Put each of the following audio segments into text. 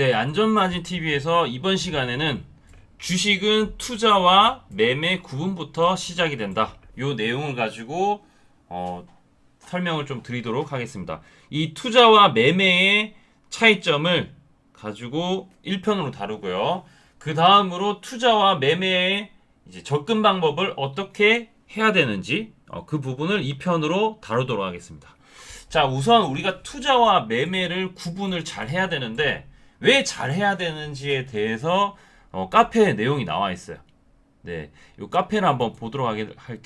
네, 안전마진 TV에서 이번 시간에는 주식은 투자와 매매 구분부터 시작이 된다. 요 내용을 가지고 설명을 좀 드리도록 하겠습니다. 이 투자와 매매의 차이점을 가지고 1편으로 다루고요. 그 다음으로 투자와 매매의 이제 접근 방법을 어떻게 해야 되는지 그 부분을 2편으로 다루도록 하겠습니다. 자, 우선 우리가 투자와 매매를 구분을 잘 해야 되는데 왜 잘 해야 되는지에 대해서 카페에 내용이 나와 있어요. 네, 이 카페를 한번 보도록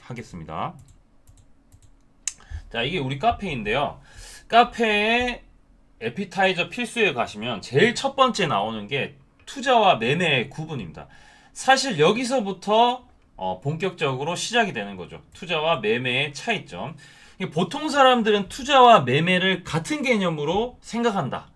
하겠습니다. 자, 이게 우리 카페인데요. 카페에 에피타이저 필수에 가시면 제일 첫 번째 나오는 게 투자와 매매의 구분입니다. 사실 여기서부터 본격적으로 시작이 되는 거죠. 투자와 매매의 차이점. 보통 사람들은 투자와 매매를 같은 개념으로 생각한다.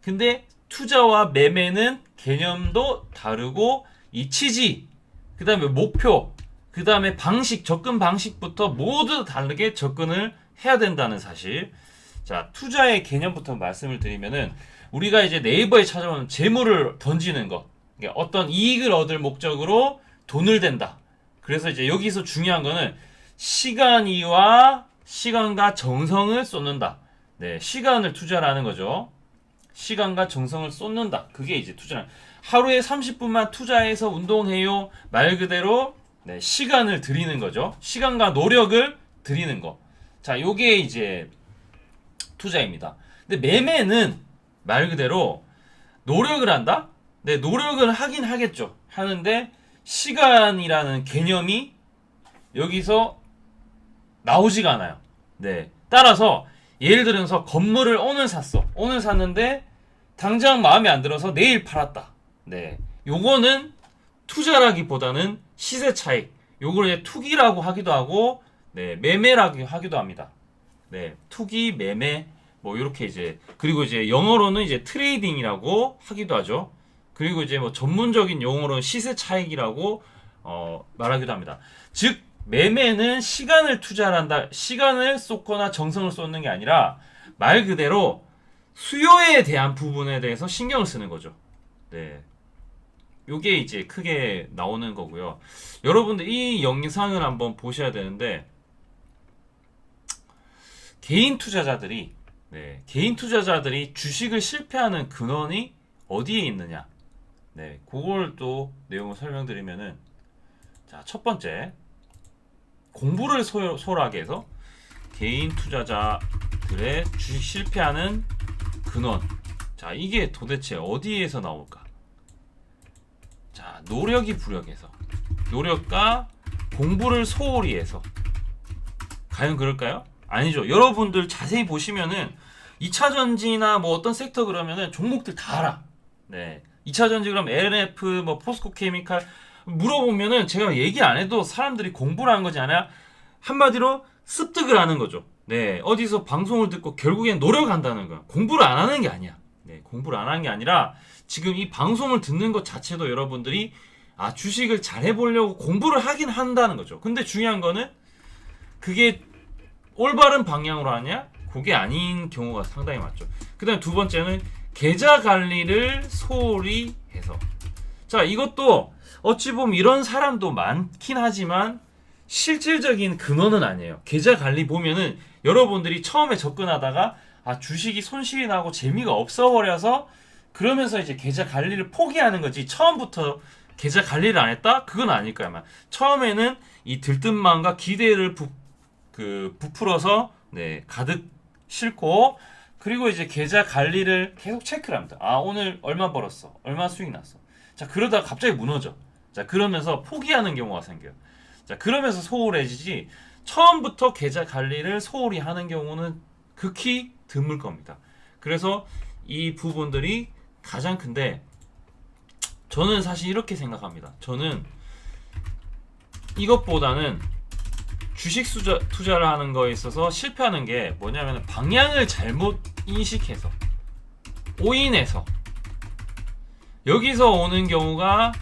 근데 투자와 매매는 개념도 다르고 이 취지, 그 다음에 목표, 그 다음에 방식, 접근 방식부터 모두 다르게 접근을 해야 된다는 사실. 자, 투자의 개념부터 말씀을 드리면은 우리가 이제 네이버에 찾아오는 재물을 던지는 것, 어떤 이익을 얻을 목적으로 돈을 댄다. 그래서 이제 여기서 중요한 거는 시간과 정성을 쏟는다. 네, 시간을 투자라는 거죠. 시간과 정성을 쏟는다. 그게 이제 투자는 하루에 30분만 투자해서 운동해요. 말 그대로 네, 시간을 들이는 거죠. 시간과 노력을 들이는 거. 자, 요게 이제 투자입니다. 근데 매매는 말 그대로 노력을 한다? 네, 노력을 하긴 하겠죠. 하는데 시간이라는 개념이 여기서 나오지가 않아요. 네. 따라서 예를 들어서 건물을 오늘 샀어. 오늘 샀는데 당장 마음에 안 들어서 내일 팔았다. 네. 요거는 투자라기보다는 시세 차익. 요걸 이제 투기라고 하기도 하고, 네, 매매라고 하기도 합니다. 네. 투기, 매매, 뭐 이렇게 이제 그리고 이제 영어로는 이제 트레이딩이라고 하기도 하죠. 그리고 이제 뭐 전문적인 용어로는 시세 차익이라고 말하기도 합니다. 즉 매매는 시간을 투자한다. 시간을 쏟거나 정성을 쏟는 게 아니라 말 그대로 수요에 대한 부분에 대해서 신경을 쓰는 거죠. 네. 요게 이제 크게 나오는 거고요. 여러분들 이 영상을 한번 보셔야 되는데 개인 투자자들이 주식을 실패하는 근원이 어디에 있느냐? 네, 그걸 또 내용을 설명드리면은 자, 첫 번째 공부를 소홀하게 해서 개인 투자자들의 주식 실패하는 근원. 자, 이게 도대체 어디에서 나올까? 자, 노력이 부력해서 노력과 공부를 소홀히 해서 과연 그럴까요? 아니죠. 여러분들 자세히 보시면은 2차전지나 뭐 어떤 섹터 그러면은 종목들 다 알아. 네. 2차전지 그럼 LNF, 뭐 포스코 케미칼 물어보면은 제가 얘기 안 해도 사람들이 공부를 한 거지 않아요? 한마디로 습득을 하는 거죠. 네. 어디서 방송을 듣고 결국엔 노력한다는 거야. 공부를 안 하는 게 아니야. 네. 공부를 안 하는 게 아니라 지금 이 방송을 듣는 것 자체도 여러분들이 주식을 잘 해보려고 공부를 하긴 한다는 거죠. 근데 중요한 거는 그게 올바른 방향으로 하냐? 그게 아닌 경우가 상당히 많죠. 그 다음에 두 번째는 계좌 관리를 소홀히 해서. 자, 이것도 어찌 보면 이런 사람도 많긴 하지만 실질적인 근원은 아니에요. 계좌 관리 보면은 여러분들이 처음에 접근하다가 주식이 손실이 나고 재미가 없어버려서 그러면서 이제 계좌 관리를 포기하는 거지 처음부터 계좌 관리를 안 했다? 그건 아닐 거야. 아마 처음에는 이 들뜬마음과 기대를 부풀어서 네, 가득 싣고 그리고 이제 계좌 관리를 계속 체크를 합니다. 오늘 얼마 벌었어? 얼마 수익 났어? 자, 그러다가 갑자기 무너져. 자, 그러면서 포기하는 경우가 생겨요. 자, 그러면서 소홀해지지 처음부터 계좌 관리를 소홀히 하는 경우는 극히 드물 겁니다. 그래서 이 부분들이 가장 큰데 저는 사실 이렇게 생각합니다. 저는 이것보다는 주식 투자를 하는 거에 있어서 실패하는 게 뭐냐면 방향을 잘못 인식해서 오인해서 여기서 오는 경우가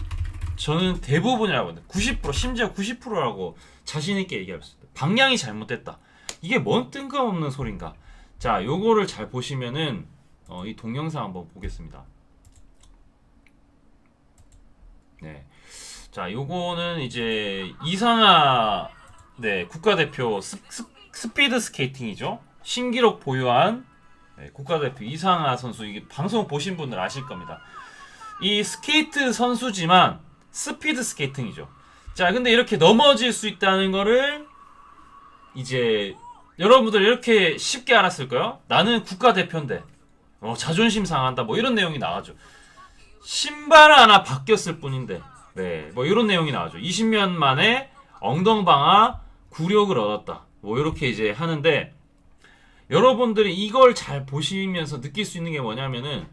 저는 대부분이라고 합니다. 90% 심지어 90%라고 자신있게 얘기할 수 있어요. 방향이 잘못됐다. 이게 뭔 뜬금없는 소린가. 자, 요거를 잘 보시면은 이 동영상 한번 보겠습니다. 네. 자, 요거는 이제 이상하 네, 국가대표 스피드 스케이팅이죠. 신기록 보유한 네, 국가대표 이상하 선수. 이게 방송 보신 분들 아실 겁니다. 이 스케이트 선수지만 스피드 스케이팅이죠. 자, 근데 이렇게 넘어질 수 있다는 거를 이제 여러분들 이렇게 쉽게 알았을까요? 나는 국가대표인데 자존심 상한다 뭐 이런 내용이 나와죠. 신발 하나 바뀌었을 뿐인데 네, 뭐 이런 내용이 나와죠. 20년 만에 엉덩방아 굴욕을 얻었다. 뭐 이렇게 이제 하는데 여러분들이 이걸 잘 보시면서 느낄 수 있는 게 뭐냐면은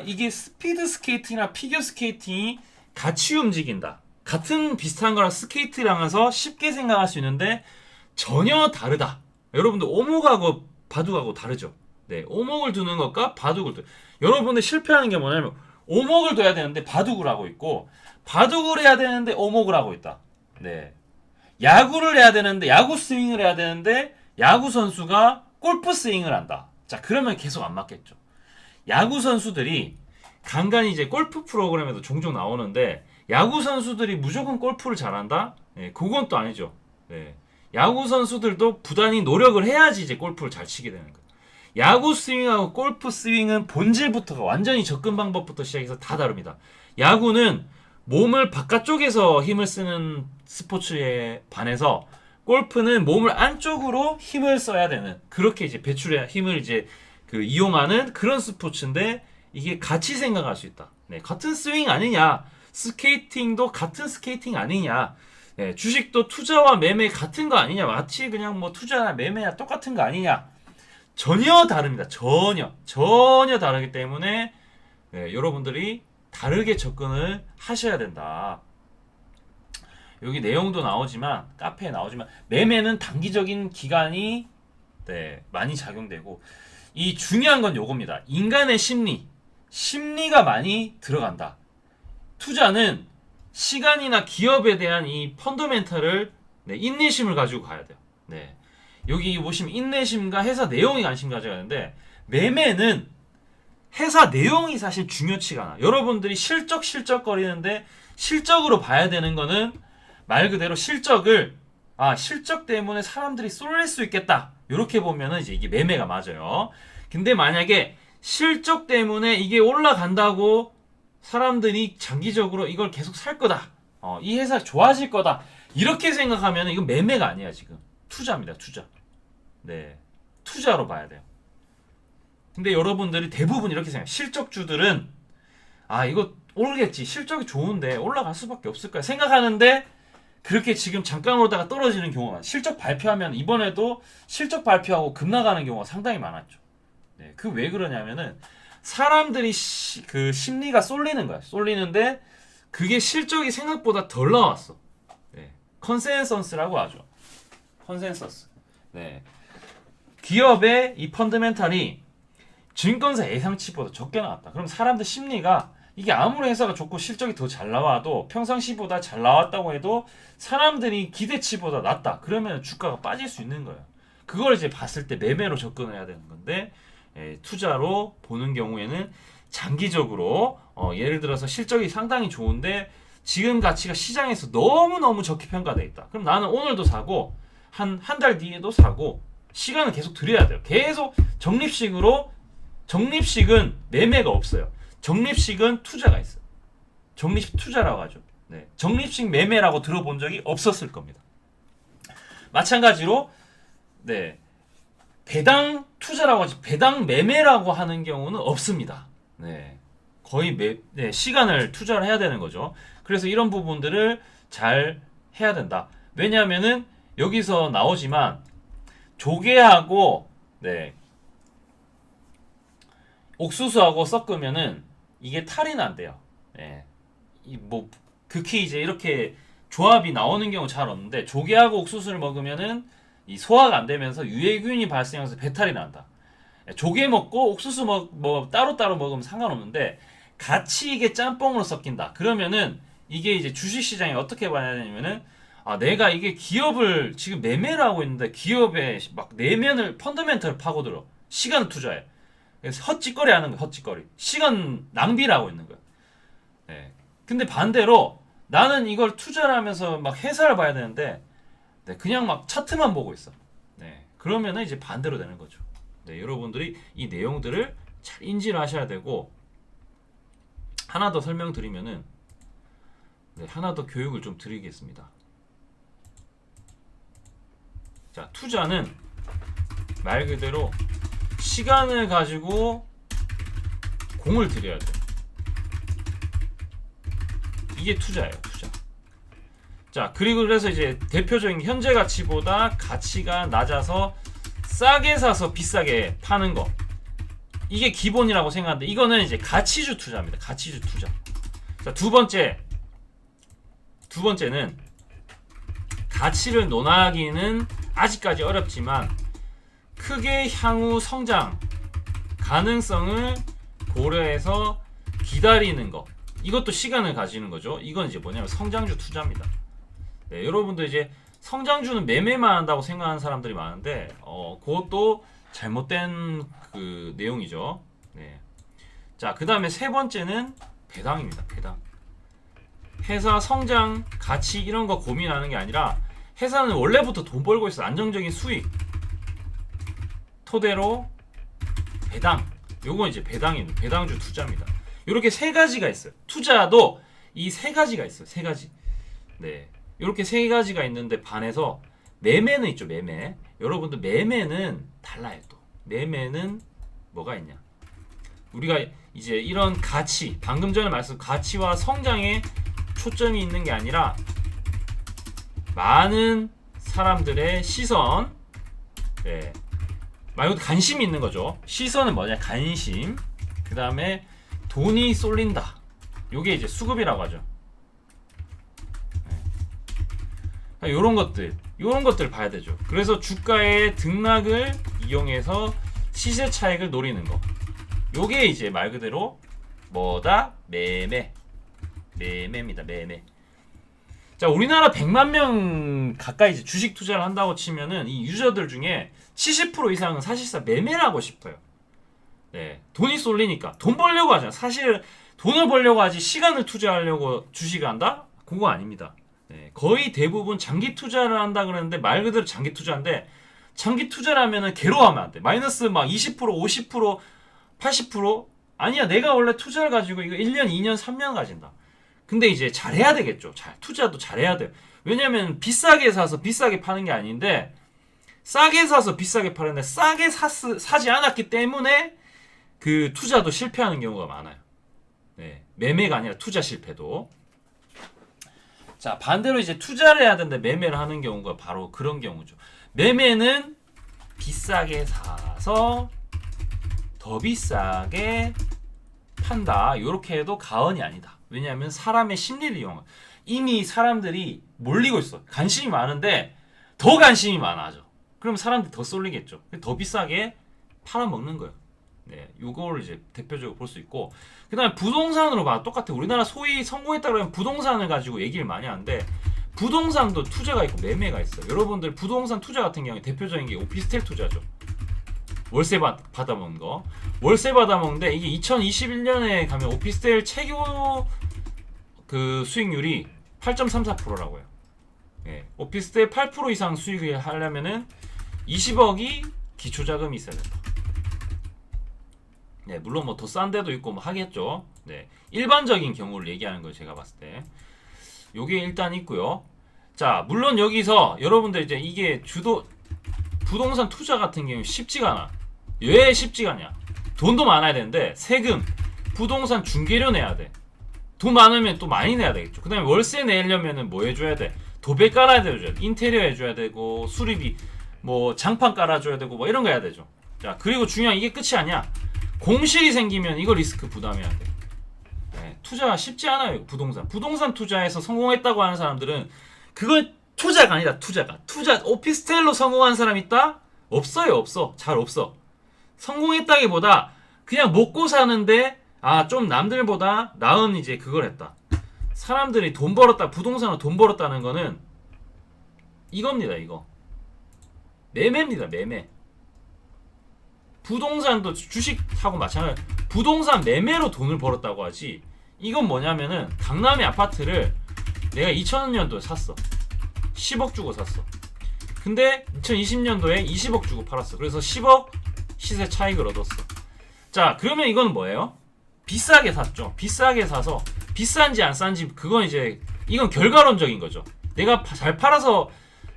이게 스피드 스케이팅이나 피겨 스케이팅이 같이 움직인다. 같은 비슷한 거랑 스케이트랑 해서 쉽게 생각할 수 있는데 전혀 다르다. 여러분들 오목하고 바둑하고 다르죠. 네, 오목을 두는 것과 바둑을 여러분들 실패하는 게 뭐냐면 오목을 둬야 되는데 바둑을 하고 있고 바둑을 해야 되는데 오목을 하고 있다. 네, 야구를 해야 되는데 야구 스윙을 해야 되는데 야구 선수가 골프 스윙을 한다. 자, 그러면 계속 안 맞겠죠. 야구 선수들이 간간히 이제 골프 프로그램에도 종종 나오는데 야구 선수들이 무조건 골프를 잘한다? 네, 그건 또 아니죠. 네. 야구 선수들도 부단히 노력을 해야지 이제 골프를 잘 치게 되는 거예요. 야구 스윙하고 골프 스윙은 본질부터가 완전히 접근 방법부터 시작해서 다 다릅니다. 야구는 몸을 바깥쪽에서 힘을 쓰는 스포츠에 반해서 골프는 몸을 안쪽으로 힘을 써야 되는 그렇게 이제 배출해 힘을 이제 이용하는 그런 스포츠인데 이게 같이 생각할 수 있다. 네, 같은 스윙 아니냐? 스케이팅도 같은 스케이팅 아니냐? 네, 주식도 투자와 매매 같은 거 아니냐? 마치 그냥 뭐 투자나 매매나 똑같은 거 아니냐? 전혀 다릅니다. 전혀 다르기 때문에 네, 여러분들이 다르게 접근을 하셔야 된다. 여기 내용도 나오지만 카페에 나오지만 매매는 단기적인 기간이 네, 많이 작용되고 이 중요한 건 요겁니다. 인간의 심리가 많이 들어간다. 투자는 시간이나 기업에 대한 이 펀더멘탈을 네, 인내심을 가지고 가야 돼요. 네. 여기 보시면 인내심과 회사 내용이 관심 가져가는데 매매는 회사 내용이 사실 중요치가 않아. 여러분들이 실적거리는데 실적으로 봐야 되는 거는 말 그대로 실적 때문에 사람들이 쏠릴 수 있겠다. 이렇게 보면은 이제 이게 매매가 맞아요. 근데 만약에 실적 때문에 이게 올라간다고 사람들이 장기적으로 이걸 계속 살 거다. 이 회사 좋아질 거다. 이렇게 생각하면 이건 매매가 아니야, 지금. 투자입니다, 투자. 네. 투자로 봐야 돼요. 근데 여러분들이 대부분 이렇게 생각해요. 실적주들은 이거 오르겠지. 실적이 좋은데 올라갈 수밖에 없을 거야. 생각하는데 그렇게 지금 잠깐 오르다가 떨어지는 경우가 실적 발표하면 이번에도 실적 발표하고 급락하는 경우가 상당히 많았죠. 네. 그 왜 그러냐면은 사람들이 그 심리가 쏠리는 거야. 쏠리는데 그게 실적이 생각보다 덜 나왔어. 네. 컨센서스라고 하죠. 컨센서스. 네. 기업의 이 펀더멘탈이 증권사 예상치보다 적게 나왔다. 그럼 사람들 심리가 이게 아무리 회사가 좋고 실적이 더 잘 나와도 평상시보다 잘 나왔다고 해도 사람들이 기대치보다 낮다. 그러면 주가가 빠질 수 있는 거예요. 그걸 이제 봤을 때 매매로 접근해야 되는 건데 투자로 보는 경우에는 장기적으로 예를 들어서 실적이 상당히 좋은데 지금 가치가 시장에서 너무너무 적게 평가되어 있다. 그럼 나는 오늘도 사고 한 달 뒤에도 사고 시간을 계속 들여야 돼요. 계속 적립식은 매매가 없어요. 적립식은 투자가 있어요. 적립식 투자라고 하죠. 네. 적립식 매매라고 들어본 적이 없었을 겁니다. 마찬가지로 네. 배당 투자라고 하지 배당 매매라고 하는 경우는 없습니다. 네. 거의 시간을 투자를 해야 되는 거죠. 그래서 이런 부분들을 잘 해야 된다. 왜냐하면은 여기서 나오지만 조개하고 네. 옥수수하고 섞으면은 이게 탈이 난대요. 네. 뭐 극히 이제 이렇게 조합이 나오는 경우 잘 없는데 조개하고 옥수수를 먹으면은 이 소화가 안 되면서 유해균이 발생해서 배탈이 난다. 조개 먹고 옥수수 뭐 따로따로 먹으면 상관없는데 같이 이게 짬뽕으로 섞인다. 그러면은 이게 이제 주식시장에 어떻게 봐야 되냐면은 내가 이게 기업을 지금 매매를 하고 있는데 기업의 막 내면을 펀더멘털 파고들어. 시간을 투자해. 그래서 헛짓거리 하는 거야, 헛짓거리. 시간 낭비를 하고 있는 거야. 네. 근데 반대로 나는 이걸 투자를 하면서 막 회사를 봐야 되는데 네, 그냥 막 차트만 보고 있어. 네, 그러면은 이제 반대로 되는 거죠. 네, 여러분들이 이 내용들을 잘 인지를 하셔야 되고 하나 더 설명드리면은 네, 하나 더 교육을 좀 드리겠습니다. 자, 투자는 말 그대로 시간을 가지고 공을 들여야 돼. 이게 투자예요, 투자. 자, 그리고 그래서 이제 대표적인 현재 가치보다 가치가 낮아서 싸게 사서 비싸게 파는 거. 이게 기본이라고 생각하는데 이거는 이제 가치주 투자입니다. 가치주 투자. 자, 두 번째는 가치를 논하기는 아직까지 어렵지만 크게 향후 성장 가능성을 고려해서 기다리는 거. 이것도 시간을 가지는 거죠. 이건 이제 뭐냐면 성장주 투자입니다. 네, 여러분들 이제 성장주는 매매만 한다고 생각하는 사람들이 많은데 그것도 잘못된 그 내용이죠. 네. 자, 그 다음에 세 번째는 배당입니다. 배당. 회사 성장, 가치 이런 거 고민하는 게 아니라 회사는 원래부터 돈 벌고 있어. 안정적인 수익 토대로 배당. 요건 이제 배당입니다. 배당주 투자입니다. 이렇게 세 가지가 있어요. 투자도 이 세 가지가 있어요. 세 가지. 네. 이렇게 세 가지가 있는데 반해서 매매는 있죠. 매매. 여러분들 매매는 달라요. 또 매매는 뭐가 있냐? 우리가 이제 이런 가치, 방금 전에 말씀 가치와 성장에 초점이 있는 게 아니라 많은 사람들의 시선, 네. 말 그대로 관심이 있는 거죠. 시선은 뭐냐? 관심. 그 다음에 돈이 쏠린다. 요게 이제 수급이라고 하죠. 네. 요런 것들 봐야 되죠. 그래서 주가의 등락을 이용해서 시세 차익을 노리는 거. 요게 이제 말 그대로 뭐다? 매매입니다. 매매. 자, 우리나라 100만 명 가까이 이제 주식 투자를 한다고 치면은 이 유저들 중에 70% 이상은 사실상 매매를 하고 싶어요. 네, 돈이 쏠리니까 돈 벌려고 하잖아. 사실 돈을 벌려고 하지 시간을 투자하려고 주식을 한다? 그거 아닙니다. 네, 거의 대부분 장기 투자를 한다 그러는데 말 그대로 장기 투자인데 장기 투자를 하면은 괴로워하면 안 돼. 마이너스 막 20%, 50%, 80%? 아니야, 내가 원래 투자를 가지고 이거 1년, 2년, 3년 가진다. 근데 이제 잘해야 되겠죠. 투자도 잘해야 돼요. 왜냐면 비싸게 사서 비싸게 파는 게 아닌데 싸게 사서 비싸게 파는데 싸게 사지 않았기 때문에 그 투자도 실패하는 경우가 많아요. 네, 매매가 아니라 투자 실패도. 자, 반대로 이제 투자를 해야 되는데 매매를 하는 경우가 바로 그런 경우죠. 매매는 비싸게 사서 더 비싸게 판다. 이렇게 해도 가언이 아니다. 왜냐하면 사람의 심리를 이용해. 이미 사람들이 몰리고 있어. 관심이 많은데 더 관심이 많아져. 그럼 사람들이 더 쏠리겠죠. 더 비싸게 팔아먹는 거예요. 네, 요거를 이제 대표적으로 볼 수 있고, 그 다음에 부동산으로 봐. 똑같아. 우리나라 소위 성공했다 그러면 부동산을 가지고 얘기를 많이 하는데 부동산도 투자가 있고 매매가 있어요. 여러분들 부동산 투자 같은 경우에 대표적인 게 오피스텔 투자죠. 월세 받아먹는 거. 월세 받아먹는데 이게 2021년에 가면 오피스텔 채교 그 수익률이 8.34%라고요. 예, 오피스텔 8% 이상 수익을 하려면은 20억이 기초자금이 있어야 된다. 네, 물론 뭐 더 싼 데도 있고 뭐 하겠죠. 네, 일반적인 경우를 얘기하는 거예요. 제가 봤을 때. 요게 일단 있고요. 자, 물론 여기서 여러분들 이제 이게 부동산 투자 같은 경우 쉽지가 않아. 왜 쉽지가 않냐? 돈도 많아야 되는데 세금, 부동산 중개료 내야 돼. 돈 많으면 또 많이 내야 되겠죠. 그 다음에 월세 내려면은 뭐 해줘야 돼? 도배 깔아야 되죠. 인테리어 해줘야 되고 수리비 뭐 장판 깔아줘야 되고 뭐 이런 거 해야 되죠. 자, 그리고 중요한 이게 끝이 아니야. 공실이 생기면 이거 리스크 부담해야 돼. 네, 투자가 쉽지 않아요. 부동산 투자에서 성공했다고 하는 사람들은 그건 투자가 아니다. 투자 오피스텔로 성공한 사람 있다? 없어요. 없어. 잘 없어. 성공했다기보다 그냥 먹고 사는데 좀 남들보다 나은 이제 그걸 했다. 사람들이 돈 벌었다, 부동산으로 돈 벌었다는 거는 이겁니다. 이거 매매입니다. 매매. 부동산도 주식하고 마찬가지. 부동산 매매로 돈을 벌었다고 하지 이건 뭐냐면은 강남의 아파트를 내가 2000년도에 샀어. 10억 주고 샀어. 근데 2020년도에 20억 주고 팔았어. 그래서 10억 시세 차익을 얻었어. 자, 그러면 이건 뭐예요? 비싸게 샀죠. 비싸게 사서 비싼지 안 싼지 그건 이제 이건 결과론적인 거죠. 내가 잘 팔아서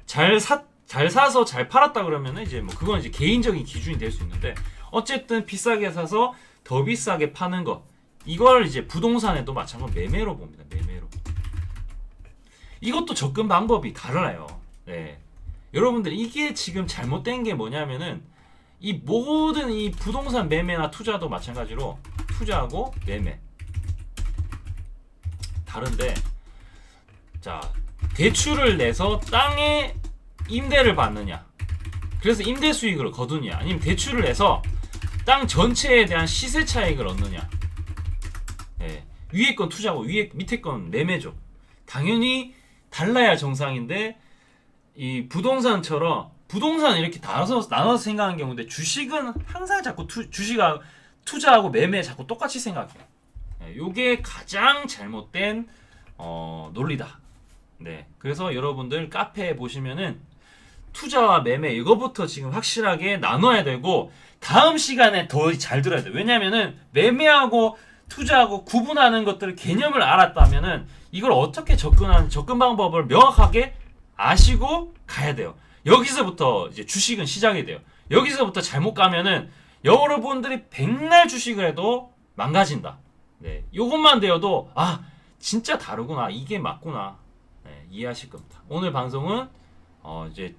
잘 사서 잘 팔았다 그러면은 이제 뭐 그건 이제 개인적인 기준이 될 수 있는데 어쨌든 비싸게 사서 더 비싸게 파는 거 이걸 이제 부동산에도 마찬가지로 매매로 봅니다. 매매로. 이것도 접근 방법이 달라요. 네. 여러분들 이게 지금 잘못된 게 뭐냐면은 이 모든 이 부동산 매매나 투자도 마찬가지로 투자하고 매매 다른데 자 대출을 내서 땅에 임대를 받느냐 그래서 임대 수익을 거두냐 아니면 대출을 내서 땅 전체에 대한 시세 차익을 얻느냐 예, 위에 건 투자고 밑에 건 매매죠. 당연히 달라야 정상인데 이 부동산처럼 부동산 이렇게 나눠서 생각하는 경우인데 주식은 항상 자꾸 투자하고 매매 자꾸 똑같이 생각해요. 네, 요게 가장 잘못된 논리다. 네, 그래서 여러분들 카페에 보시면은 투자와 매매 이거부터 지금 확실하게 나눠야 되고 다음 시간에 더 잘 들어야 돼요. 왜냐면은 매매하고 투자하고 구분하는 것들 개념을 알았다면은 이걸 어떻게 접근 방법을 명확하게 아시고 가야 돼요. 여기서부터 이제 주식은 시작이 돼요. 여기서부터 잘못 가면은 여러분들이 백날 주식을 해도 망가진다. 네, 요것만 되어도 아 진짜 다르구나 이게 맞구나 네, 이해하실 겁니다. 오늘 방송은 이제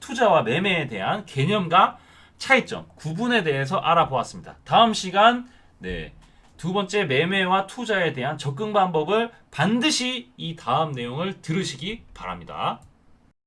투자와 매매에 대한 개념과 차이점, 구분에 대해서 알아보았습니다. 다음 시간 네, 두 번째 매매와 투자에 대한 접근 방법을 반드시 이 다음 내용을 들으시기 바랍니다.